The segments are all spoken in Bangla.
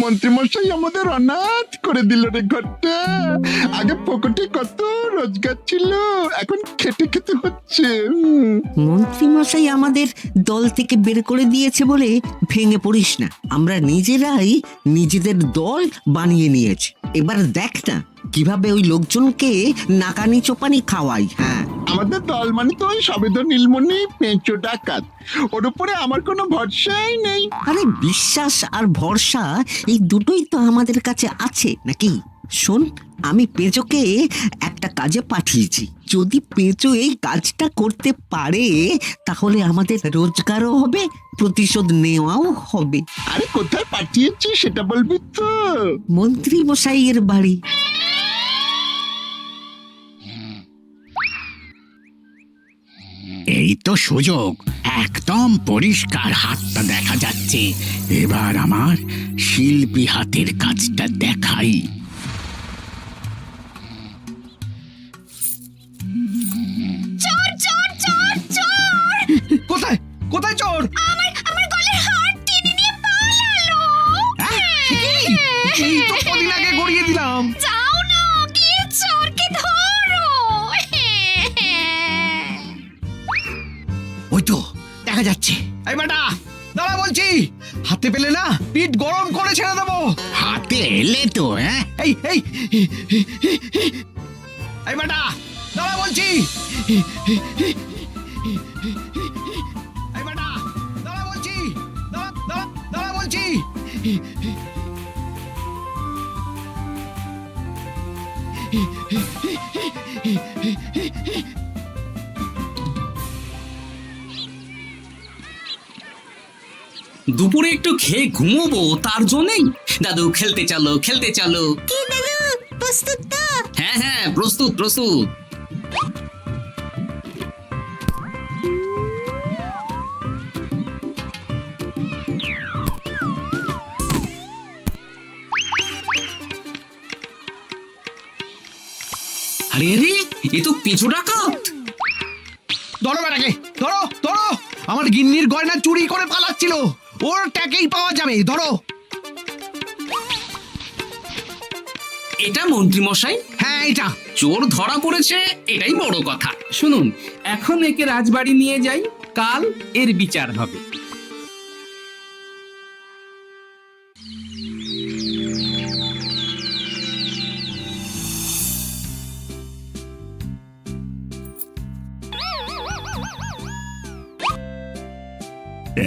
মন্ত্রীমশাই আমাদের অনাথ করে দিল রে ঘরটা। আগে পকেটে কত রোজগার ছিল, এখন খেটে খেতে হচ্ছে। মন্ত্রী মশাই আমাদের দল থেকে বের করে দিয়েছে বলে ভেঙে পড়িস না। আমরা নিজেরাই নিজেদের দল বানিয়ে নিয়েছি। এবার দেখ না কিভাবে ওই লোকজনকে নাকানি চোপানি খাওয়াই। হ্যাঁ, আমাদের দল মানে তো ওই সবেদর নীলমণি পেঁচো ডাকাত, ওর উপরে আমার কোনো ভরসাই নেই। আরে বিশ্বাস আর ভরসা এই দুটোই তো আমাদের কাছে আছে নাকি? শোন, আমি পেঁচোকে একটা কাজে পাঠিয়েছি। যদি পেঁচো এই কাজটা করতে পারে তাহলে আমাদের রোজগারও হবে, প্রতিশোধ নেওয়াও হবে। আরে কোথায় পাঠিয়েছি সেটা বলবি তো? মন্ত্রী মশাইয়ের বাড়ি। এই তো সুযোগ, একদম পরিষ্কার হাতটা দেখা যাচ্ছে। এবার আমার শিল্পী হাতের কাজটা দেখাই। চোর চোর চোর চোর! কোথায় কোথায় চোর? আমার গলার হার টেনে নিয়ে পালালো। এই তো কদিন আগে গড়িয়ে দিলাম। যাও না, গিয়ে চোরকে ধরো। ওই তো দেখা যাচ্ছে। এই বেটা দাঁড়া বলছি, হাতে পেলে না পিঠ গরম করে ছেড়ে দেবো। হাতে এলে তো এই এই এই বেটা দাঁড়া বলছি। এই বেটা দাঁড়া বলছি, দাঁড়া বলছি। দুপুরে একটু খেয়ে ঘুমোবো তার জন্যই। দাদু খেলতে চলো খেলতে চলো। কি দাদু, প্রস্তুত তো? হ্যাঁ হ্যাঁ, প্রস্তুত প্রস্তুত। আরে আরে, এ তো পিছু ডাকাত। ধরো বেটাকে, ধরো ধরো। আমার গিন্নির গয়না চুরি করে পালাচ্ছিল, ওর ট্যাকেই পাওয়া যাবে। ধরো। এটা মন্ত্রী মশাই? হ্যাঁ এটা। চোর ধরা পড়েছে, এটাই বড় কথা। শুনুন, এখন একে রাজবাড়ি নিয়ে যাই, কাল এর বিচার হবে।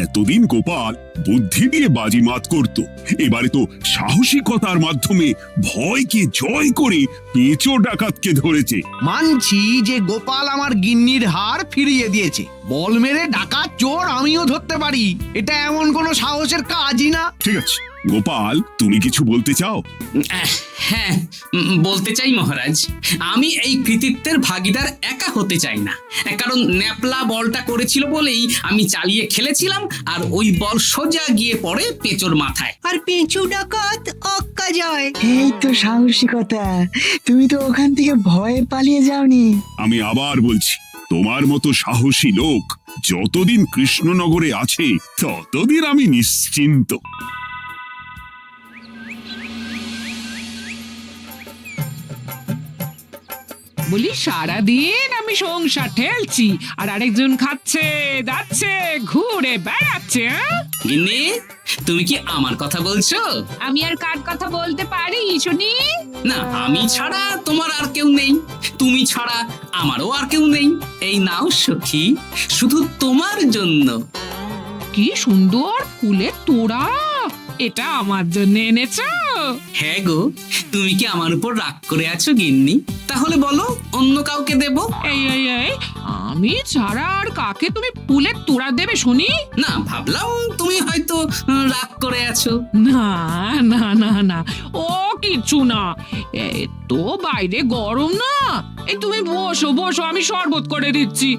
এতদিন গোপাল বুদ্ধি দিয়ে বাজিমাত করত, এবারে তো সাহসিকতার মাধ্যমে ভয়কে জয় করে পেঁচো ডাকাতকে ধরেছে। মানছি যে গোপাল আমার গিন্নির হার ফিরিয়ে দিয়েছে। বল মেরে ডাকাত চোর আমিও ধরতে পারি, এটা এমন কোনো সাহসের কাজই না। ঠিক আছে গোপাল, তুমি কিছু বলতে চাও? হ্যাঁ, বলতে চাই মহারাজ, আমি এই কৃতিত্বের ভাগীদার একা হতে চাই না। কারণ ন্যাপলা বলটা করেছিল বলেই আমি চালিয়ে খেলেছিলাম, আর ওই বল সোজা গিয়ে পড়ে পেঁচোর মাথায়। আর পেঁচু ডাকাত অক্কা যায়। এই তো সাহসিকতা, তুমি তো ওখান থেকে ভয়ে পালিয়ে যাওনি। আমি আবার বলছি, তোমার মতো সাহসী লোক যতদিন কৃষ্ণনগরে আছে ততদিন আমি নিশ্চিন্ত। বলি সারাদিন আমি সংসার ঠেলছি আর আরেকজন খাচ্ছে যাচ্ছে ঘুরে বেড়াচ্ছে। গিন্নি, তুমি কি আমার কথা বলছো? আমি আর কার কথা বলতে পারি শুনি? না, আমি ছাড়া তোমার আর কেউ নেই, তুমি ছাড়া আমারও আর কেউ নেই। এই নাও সখী, শুধু তোমার জন্য। কি সুন্দর ফুলের তোড়া, এটা আমার জন্য এনেছো? হ্যাঁ গো, তুমি কি আমার উপর রাগ করে আছো গিন্নি? তাহলে বলো, অন্য কাউকে দেব? এই এই এই, আমি ছাড়া আর কাকে তুমি ফুলের তোড়া দেবে শুনি? না, ভাবলাম তুমি হয়তো রাগ করে আছো। না না না না, ও কিছু না। এই তো বাইরে গরম না, এই তুমি বসো বসো, আমি শরবত করে দিচ্ছি।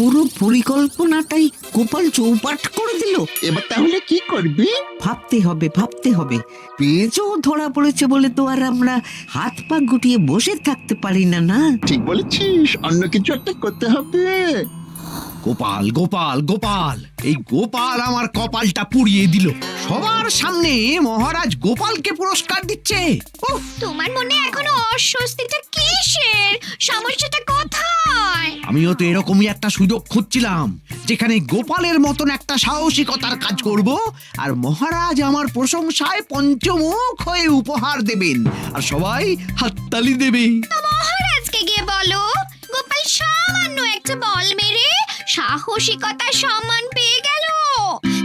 পুরো পরিকল্পনাটাই গোপাল চৌপাট করে দিল। এবার তাহলে কি করবি? ভাবতে হবে ভাবতে হবে। পেঁচো ধরা পড়েছে বলে তো আর আমরা হাত পা গুটিয়ে বসে থাকতে পারি না। না, ঠিক বলেছিস, অন্য কিছু একটা করতে হবে। গোপাল গোপাল গোপাল, এই গোপাল আমার কপালটা পুড়িয়ে দিল। সবার সামনে মহারাজ গোপালকে পুরস্কার দিচ্ছে। উফ, তোমার মনে এখনো অস্বস্তিটা কিসের? সমস্যাটা কোথায়? আমিও তো এরকমই একটা সুযোগ খুঁজছিলাম, যেখানে গোপালের মতন একটা সাহসিকতার কাজ করব, আর মহারাজ আমার প্রশংসায় পঞ্চমুখ হয়ে উপহার দেবেন, আর সবাই হাততালি দেবে। মহারাজকে গিয়ে বলো গোপাল সামান্য একটা বল মেরে সাহসিকতার সম্মান পেয়ে গেল,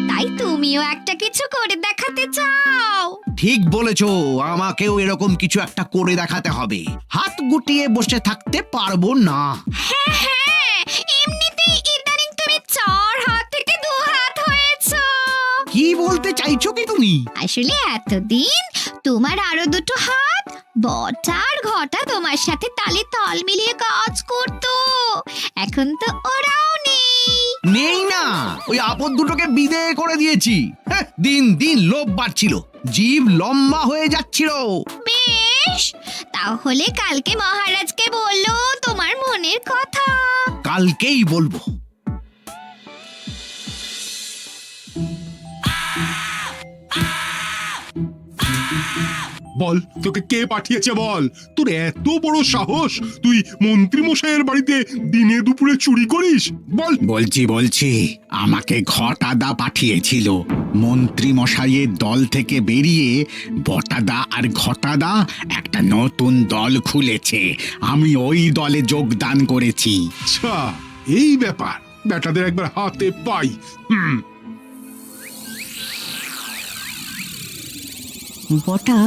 তাই তুমিও একটা কিছু করে দেখাতে চাও। ঠিক বলেছো, আমাকেও এরকম কিছু একটা করে দেখাতে হবে। হাত গুটিয়ে বসে থাকতে পারবো না। হ্যাঁ হ্যাঁ, এমনিতেই ইদানিং তুমি 4 হাত থেকে 2 হাত হয়েছো। কি বলতে চাইছো কি তুমি? আসলে এতদিন তোমার আরো 2টো হাত বটা আর ঘটা তোমার সাথে তালে তাল মিলিয়ে কাজ করতো, এখন তো ওরাও নেই। নেই না, ওই আপদ দুটোকে বিদেয় করে দিয়েছি। হ্যাঁ, দিন দিন লোভ বাড়ছিল, জীব লম্বা হয়ে যাচ্ছিল। বেশ, তাহলে কালকে মহারাজকে বললো তোমার মনের কথা। কালকেই বলবো। বল, তোকে কে পাঠিয়েছে বল? তোর এত বড় সাহস, তুই মন্ত্রী মশাইয়ের বাড়িতে দিনে দুপুরে চুরি করিস? বল। বলছি আমাকে ঘটাদা পাঠিয়েছিল। মন্ত্রী মশাইয়ের দল থেকে বেরিয়ে বটাদা আর ঘটাদা একটা নতুন দল খুলেছে, আমি ওই দলে যোগদান করেছি। আচ্ছা, এই ব্যাপার। বেটাদের একবার হাতে পাই। বটা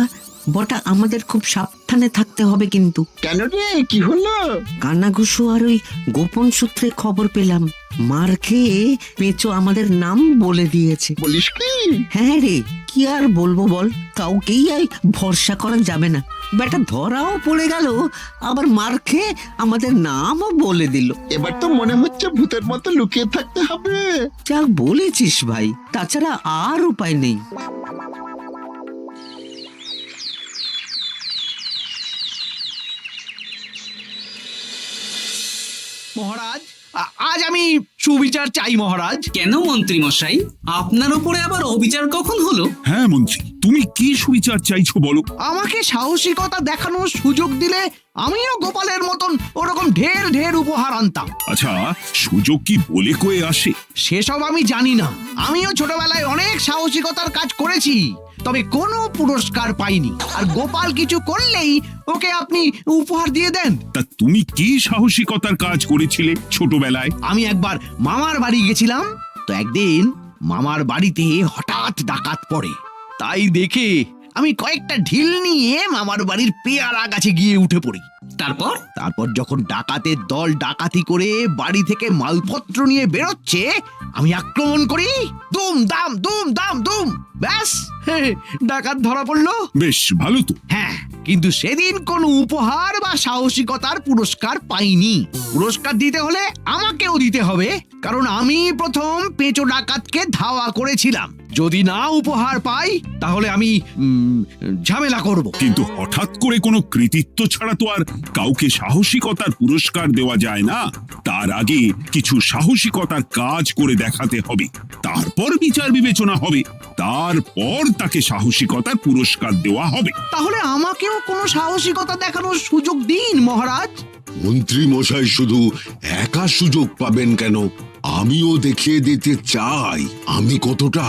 বটা আমাদের খুব সাবধানে থাকতে হবে কিন্তু। কেন রে, কি হলো? কানাঘুষো আর ওই গোপন সূত্রে খবর পেলাম, মার খেয়ে পেঁচো আমাদের নাম বলে দিয়েছে। বলিস কি? হ্যাঁ রে, কি আর বলবো বল, কাউকেই আর ভরসা করা যাবে না। বেটা ধরাও পড়ে গেল, আবার মার খেয়ে আমাদের নামও বলে দিল। এবার তো মনে হচ্ছে ভূতের মতো লুকিয়ে থাকতে হবে। যা বলেছিস ভাই, তাছাড়া আর উপায় নেই। মহারাজ, আজ আমি সুবিচার চাই মহারাজ। কেন মন্ত্রী মশাই, আপনার উপরে আবার অবিচার কখন হলো? হ্যাঁ মন্ত্রী, তুমি কি সুবিচার চাইছো বলো? আমাকে সাহসিকতা দেখানোর সুযোগ দিলে আমিও গোপালের মতন ওরকম ঢের ঢের উপহার আনতাম। আচ্ছা, সুযোগ কি বলে কয়ে আসে? সেসব আমি জানি না। আমিও ছোটবেলায় অনেক সাহসিকতার কাজ করেছি, তবে কোনো পুরস্কার পাইনি। আর গোপাল কিছু করলেই ওকে আপনি উপহার দিয়ে দেন। তা তুমি কি সাহসিকতার কাজ করেছিলে ছোটবেলায়? আমি একবার মামার বাড়ি গেছিলাম, তো একদিন মামার বাড়িতে হঠাৎ ডাকাত পড়ে। তাই দেখে আমি কয়েকটা ঢিল নিয়ে মামার বাড়ির পেয়ারা গাছে গিয়ে উঠে পড়ি। তারপর যখন ডাকাতের দল ডাকাতি করে বাড়ি থেকে মালপত্র নিয়ে বেরোচ্ছে, আমি আক্রমণ করি। দুম দাম দুম দাম দুম, ব্যাস ডাকাত ধরা পড়লো। বেশ ভালো তো। হ্যাঁ, কিন্তু সেদিন কোনো উপহার বা সাহসিকতার পুরস্কার পাইনি। পুরস্কার দিতে হলে আমাকেও দিতে হবে, কারণ আমি প্রথম পেঁচো ডাকাতকে ধাওয়া করেছিলাম। যদি না উপহার পাই তাহলে আমি ঝামেলা করব। কিন্তু হঠাৎ করে কোনো কৃতিত্ব ছাড়া তো আর কাউকে সাহসিকতার পুরস্কার দেওয়া যায় না। তার আগে কিছু সাহসিকতার কাজ করে দেখাতে হবে, তারপর বিচার বিবেচনা হবে, তারপর তাকে সাহসিকতার পুরস্কার দেওয়া হবে। তাহলে আমাকেও কোনো সাহসিকতা দেখানোর সুযোগ দিন মহারাজ। মন্ত্রী মশাই শুধু একা সুযোগ পাবেন কেন, আমিও দেখিয়ে দিতে চাই আমি কতটা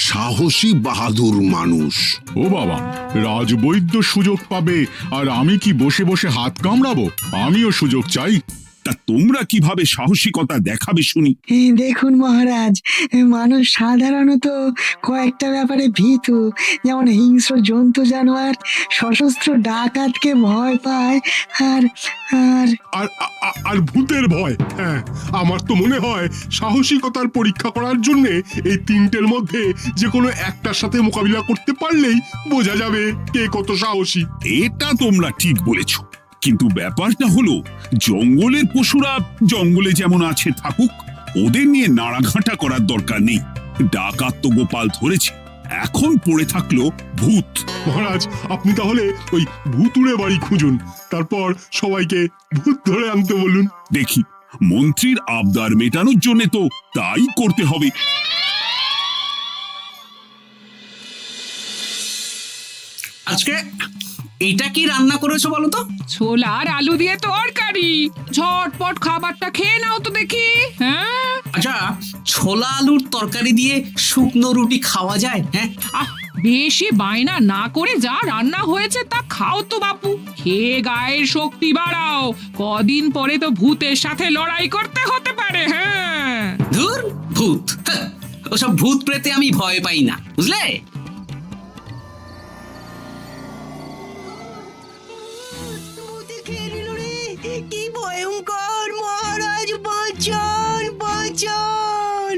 সাহসী বাহাদুর মানুষ। ও বাবা, রাজবৈদ্য সুযোগ পাবে আর আমি কি বসে বসে হাত কামড়াবো? আমিও সুযোগ চাই। তা তোমরা কিভাবে সাহসিকতা দেখাবে শুনি? দেখুন মহারাজ, মানুষ সাধারণত কয়েকটা ব্যাপারে ভীতু, যেমন হিংস্র জন্তু জানোয়ার, সশস্ত্র ডাকাতকে ভয় পায়, আর আর আর আর ভূতের ভয়। হ্যাঁ, আমার তো মনে হয় সাহসিকতার পরীক্ষা করার জন্য এই তিনটের মধ্যে যে কোনো একটার সাথে মোকাবিলা করতে পারলেই বোঝা যাবে কে কত সাহসী। এটা তোমরা ঠিক বলেছো, কিন্তু ব্যাপারটা হলো জঙ্গলের পশুরা জঙ্গলে যেমন আছে থাকুক, ওদের নিয়ে নাড়াঘাটা করার দরকার নেই। ডাকাত তো গোপাল ধরেছে, এখন পড়ে থাকলো ভূত। মহারাজ, আপনি তাহলে ওই ভূতুড়ে বাড়ি খুঁজুন, তারপর সবাইকে ভূত ধরে আনতে বলুন। দেখি মন্ত্রীর আবদার মেটানোর জন্য তো তাই করতে হবে। আজকে এটা কি রান্না করেছো বলো তো? ছোলা আর আলু দিয়ে তরকারি, ঝটপট খাবারটা খেয়ে নাও তো দেখি। হ্যাঁ, আচ্ছা, ছোলা আলুর তরকারি দিয়ে শুকনো রুটি খাওয়া যায়? হ্যাঁ, আহ, বেশি বায়না না করে যা রান্না হয়েছে তা খাও তো বাপু, খেয়ে গায়ের শক্তি বাড়াও, কদিন পরে তো ভূতের সাথে লড়াই করতে হতে পারে। হ্যাঁ, ধুর, ভূত, হ্যাঁ, ওসব ভূত প্রেতে আমি ভয় পাই না, বুঝলে? কি ভয়ঙ্কর! মহারাজ বাঁচান, বাঁচান!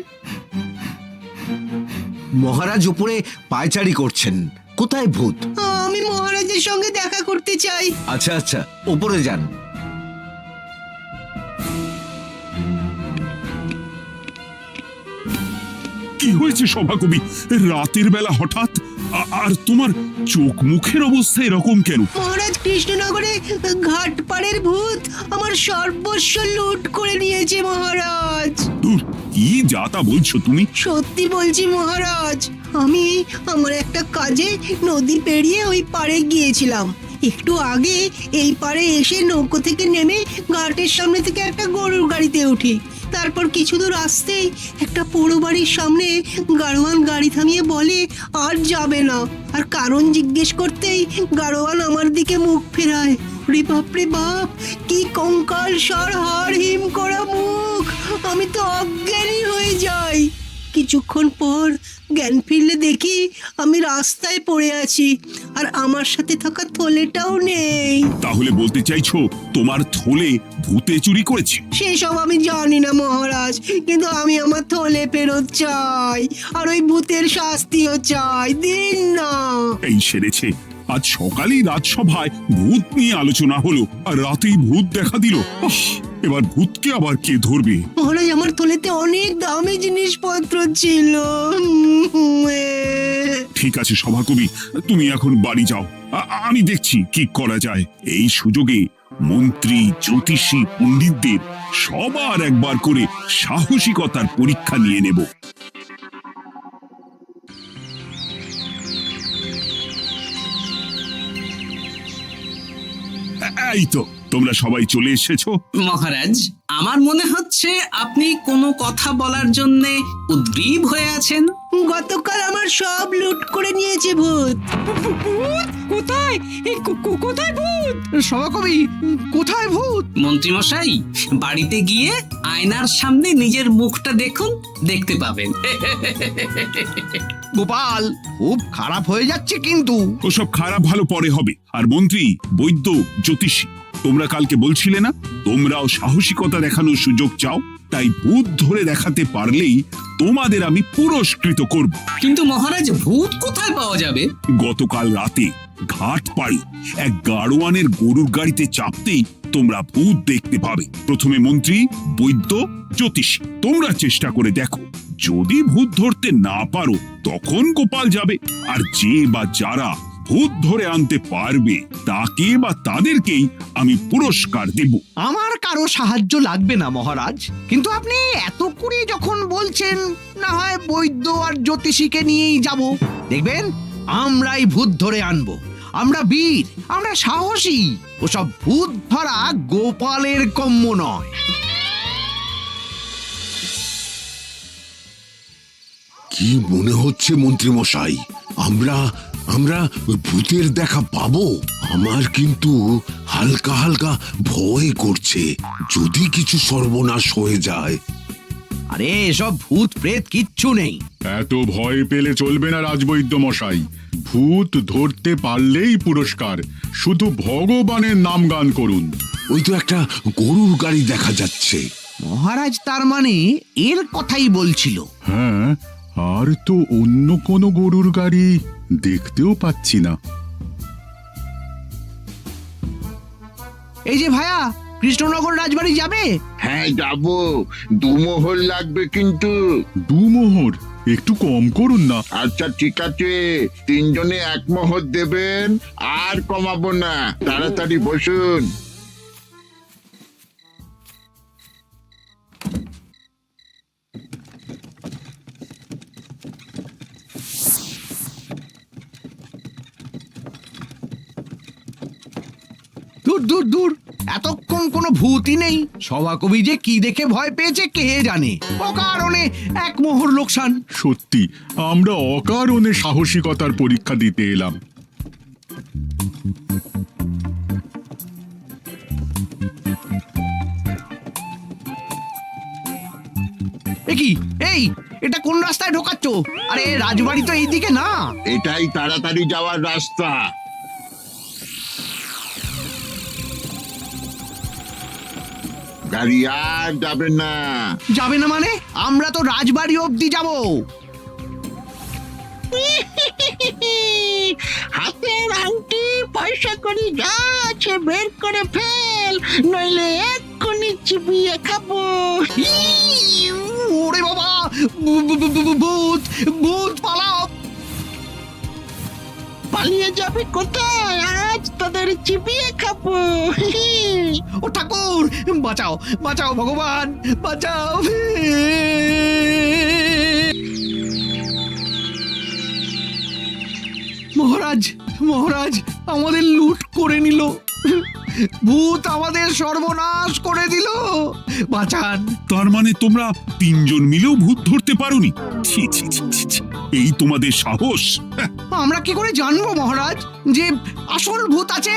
মহারাজ উপরে পায়চারি করছেন। কোথায় ভূত? আমি মহারাজের সঙ্গে দেখা করতে চাই। আচ্ছা আচ্ছা, উপরে যান। কি হয়েছে সভাকবি? রাতের বেলা হঠাৎ আর তোমার চোখ মুখের অবস্থা এরকম কেন? মহারাজ, কৃষ্ণনগরে ঘাটপাড়ের ভূত আমার সর্বস্ব লুট করে নিয়েছে মহারাজ। ধুর, কি যা তা বলছো তুমি? সত্যি বলছি মহারাজ, আমি আমার একটা কাজে নদী পেরিয়ে ওই পাড়ে গিয়েছিলাম। একটু আগে এই পাড়ে এসে নৌকো থেকে নেমে ঘাটের সামনে থেকে একটা গরুর গাড়িতে উঠি। তারপর কিছু দূর আসতেই একটা পোড়ো বাড়ির সামনে গাড়োয়ান গাড়ি থামিয়ে বলে আর যাবে না। আর কারণ জিজ্ঞেস করতেই গাড়োয়ান আমার দিকে মুখ ফেরায়। রে বাপ রে বাপ, কি কঙ্কাল সার হাড় হিম করা মুখ! আমি তো অজ্ঞানী হয়ে যাই। কিছুক্ষণ পর জ্ঞান ফিরলে দেখি আমি রাস্তায় পড়ে আছি, আর আমার সাথে থাকা থলেটাও নেই। তাহলে বলতে চাইছো তোমার থলে ভূতে চুরি করেছে? সেসব আমি জানি না মহারাজ, কিন্তু আমি আমার থলে ফেরত চাই, আর ওই ভূতের শাস্তিও চাই। দিন না। এই সেরেছে, আজ সকালেই রাজসভায় ভূত নিয়ে আলোচনা হলো আর রাতেই ভূত দেখা দিল। এবার ভূতকে আবার কে ধরবে? মহারাজ, আমার থলেতে অনেক দামি জিনিসপত্র ছিল। ঠিক আছে সভাকবি, তুমি এখন বাড়ি যাও, আমি দেখছি কি করা যায়। এই সুযোগে মন্ত্রী, জ্যোতিষী, পণ্ডিতদের সবার একবার করে সাহসিকতার পরীক্ষা নিয়ে নেব। এই তো তোমরা সবাই চলে এসেছো। মহারাজ, আমার মনে হচ্ছে আপনি কোনো কথা বলার জন্য উদ্গ্রীব হয়ে আছেন। গতকাল আমার সব লুট করে নিয়েছে ভূত। কোথায়? কোথায় ভূত? সভাকবি, কোথায় ভূত? মন্ত্রী মশাই, বাড়িতে গিয়ে আয়নার সামনে নিজের মুখটা দেখুন, দেখতে পাবেন। গোপাল, খুব খারাপ হয়ে যাচ্ছে কিন্তু। ওসব খারাপ ভালো পরে হবে। আর মন্ত্রী, বৈদ্য, জ্যোতিষী, তোমরা কালকে বলছিলে না তোমরাও সাহসিকতা দেখানোর সুযোগ চাও? তাই ভূত ধরে দেখাতে পারলেই তোমাদের আমি পুরস্কৃত করব। কিন্তু মহারাজ, ভূত কোথায় পাওয়া যাবে? গতকাল রাতে ঘাট পাড়ি এক গাড়োয়ানের গরুর গাড়িতে চাপতেই তোমরা ভূত দেখতে পাবে। প্রথমে মন্ত্রী, বৈদ্য, জ্যোতিষী, তোমরা চেষ্টা করে দেখো। যদি ভূত ধরতে না পারো তখন গোপাল যাবে, আর যে বা যারা ভূত ধরে আনতে পারবে তাকে বা তাদেরকেই আমি পুরস্কার দেব। আমার কারো সাহায্য লাগবে না মহারাজ, কিন্তু আপনি এত করে যখন বলছেন, না হয় বৈদ্য আর জ্যোতিষীকে নিয়েই যাব। দেখবেন, আমরাই ভূত ধরে আনবো। আমরা বীর, আমরা সাহসী। ওসব ভূত ধরা গোপালের কম্য নয়। কি মনে হচ্ছে মন্ত্রী মশাই, আমরা আমরা ভূতের দেখা পাবো? আমার কিন্তু হালকা হালকা ভয় করছে, যদি কিছু সর্বনাশ হয়ে যায়। আরে এসব ভূত প্রেত কিচ্ছু নেই। এত ভয় পেলে চলবে না রাজবৈদ্য মশাই। ভূত ধরতে পারলেই পুরস্কার, শুধু ভগবানের নাম গান করুন। ওই তো একটা গরুর গাড়ি দেখা যাচ্ছে। মহারাজ তার মানে এর কথাই বলছিল। হ্যাঁ, আর তো অন্য কোনো গরুর গাড়ি দেখতেও পাচ্ছি না। এই যে ভায়া, কৃষ্ণনগর রাজবাড়ি যাবে? হ্যাঁ যাবো, 2 মোহর লাগবে কিন্তু। 2 মোহর একটু কম করুন না। আচ্ছা ঠিক আছে, 3 জনে 1 মোহর দেবেন, আর কমাবো না। তাড়াতাড়ি বসুন। দূর দূর দূর, এতক্ষণ কোনো ভূতই নেই। সভাকবি যে কি দেখে ভয় পেয়েছে কে জানে। অকারণে এক মোহর লোকসান। সত্যি আমরা অকারণে সাহসিকতার পরীক্ষা দিতে এলাম। কি এই, এটা কোন রাস্তায় ঢোকাচ্ছ? আরে রাজবাড়ি তো এইদিকে না। এটাই তাড়াতাড়ি যাওয়ার রাস্তা। গাড়ি আর যাবে না। যাবে না মানে? আমরা তো রাজবাড়ি অবধি যাব। হাতের আংটি পয়সা করে যা আছে বের করে ফেল, নইলে এক্ষুনি চিবিয়ে খাবো। ওরে বাবা, ভূত ভূত পালাও। পালিয়ে যাবে কোথায়? আজ তোদের চিবিয়ে খাবো। ও ঠাকুর, বাঁচাও বাঁচাও ভগবান, বাঁচাও। মহারাজ মহারাজ, আমাদের লুট করে নিল। ভূত আমাদের সর্বনাশ করে দিল, বাঁচান। তার মানে তোমরা তিনজন মিলেও ভূত ধরতে পারোনি? ছি ছি ছি ছি ছি। এই তোমাদের সাহস! হ্যাঁ, আমরা কি করে জানবো মহারাজ যে আসল ভূত আছে?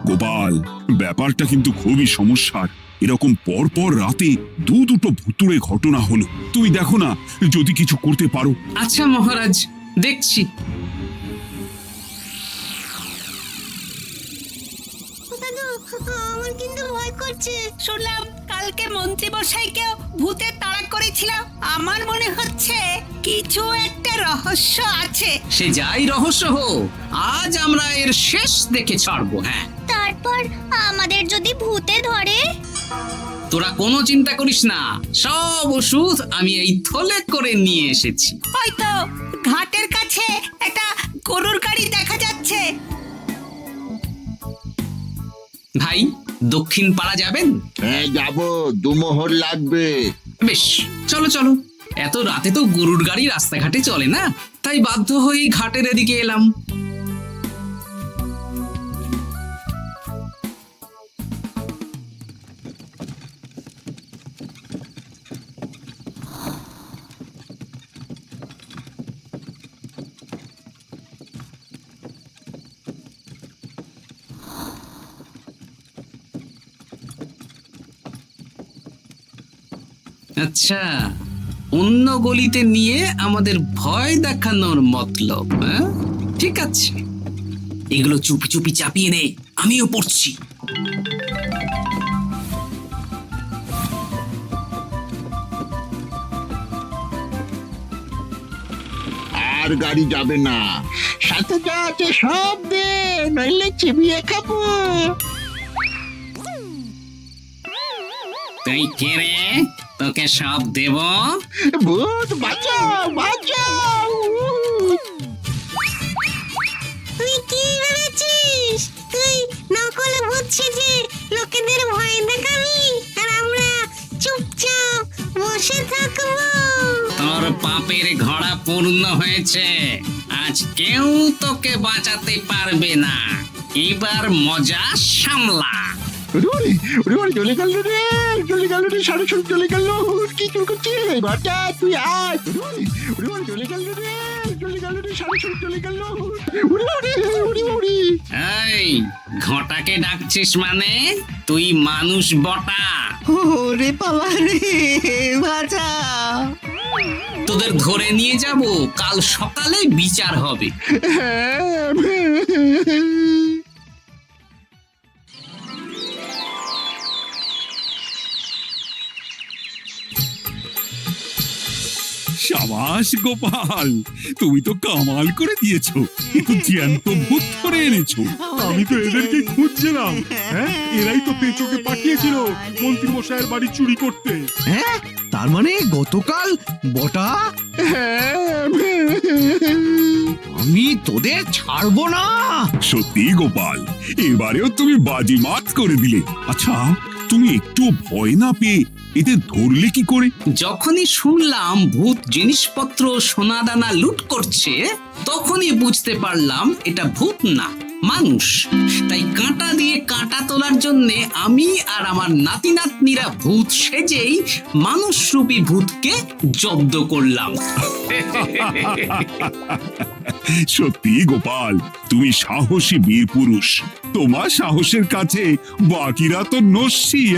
গোপাল, ব্যাপারটা কিন্তু খুবই সমস্যার। এরকম পর পর রাতে দুটো ভুতুড়ে ঘটনা হলো। তুমি দেখো না যদি কিছু করতে পারো। আচ্ছা মহারাজ, দেখছি। আমার কিন্তু ভয় করছে। শুনলাম কালকে মন্ত্রী মশাইকেও ভূতের তাড়া করেছিলাম। আমার মনে হচ্ছে কিছু একটা রহস্য আছে। সে যাই রহস্য হোক, আজ আমরা এর শেষ দেখে ছাড়বো। হ্যাঁ, তারপর আমাদের যদি ভূতে ধরে? তোরা কোনো চিন্তা করিস না, সব ওষুধ আমি এই থলে করে নিয়ে এসেছি। হয়তো ঘাটের কাছে একটা গরুর গাড়ি দেখা যাচ্ছে। ভাই, দক্ষিণ পাড়া যাবেন? হ্যাঁ যাবো, 2 মোহর লাগবে। বেশ, চলো চলো। এত রাতে তো গরুর গাড়ি রাস্তাঘাটে চলে না, তাই বাধ্য হয়ে ঘাটের এদিকে এলাম। আচ্ছা, অন্য গলিতে নিয়ে আমাদের ভয় দেখানোর মতলব? হ্যাঁ, ঠিক আছে, এগুলো চুপি চুপি চাপিয়ে নে, আমিও পড়ছি। আর গাড়ি যাবে না। সাথে যা আছে সব দে, নইলে চিবিয়ে খাবো। তুই কে রে? তোকে সব দেব? ভূত বাঁচাও বাঁচাও। তুই কি ভেবেছিস? তুই নকল ভূত সেজে লোকেদের ভয় দেখাবি আর আমরা চুপচাপ বসে থাকবো? তোর পাপের ঘোড়া পূর্ণ হয়েছে, আজ কেউ তোকে বাঁচাতে পারবে না। এবার মজা সামলা। চলে গেল রে, চলে গেল রে, সাড়ে সব চলে গেল। কি চুল করছিস ঘরটা? তুই আয়। চলে গেল রে, চলে গেল রে, সাড়ে সব চলে গেল। এই ঘটাকে ডাকছিস মানে? তুই মানুষ বটা। ওরে বাবা রে, বাঁচা। তোদের ধরে নিয়ে যাব, কাল সকালে বিচার হবে। সাবাস গোপাল, তুমি তো কামাল করে দিয়েছো। একটু জ্যান্ত ভূত ধরে এনেছো। আমি তো এদেরকে খুঁজছিলাম। হ্যাঁ, এরাই তো পেঁচোকে পাঠিয়েছিল মন্ত্রী মশাইয়ের বাড়ি চুরি করতে। হ্যাঁ, তার মানে গতকাল বটা। আমি তোদের ছাড়বো না। সত্যি গোপাল, এবারেও তুমি বাজিমাত করে দিলে। আচ্ছা, তুমি একটু ভয় না পেয়ে এদের ধরলে কি করে? যখনই শুনলাম ভূত জিনিসপত্র সোনাদানা লুট করছে, তখনই বুঝতে পারলাম এটা ভূত না, মানুষ। তাই কাঁটা দিয়ে কাঁটা তোলার জন্যে আমি আর আমার নাতি নাতনিরা ভূত সেজেই মানুষরূপী ভূতকে জব্দ করলাম। সত্যি গোপাল, তুমি সাহসী বীর পুরুষ। তোমার সাহসের কাছে বাকিরা তো নস্যি।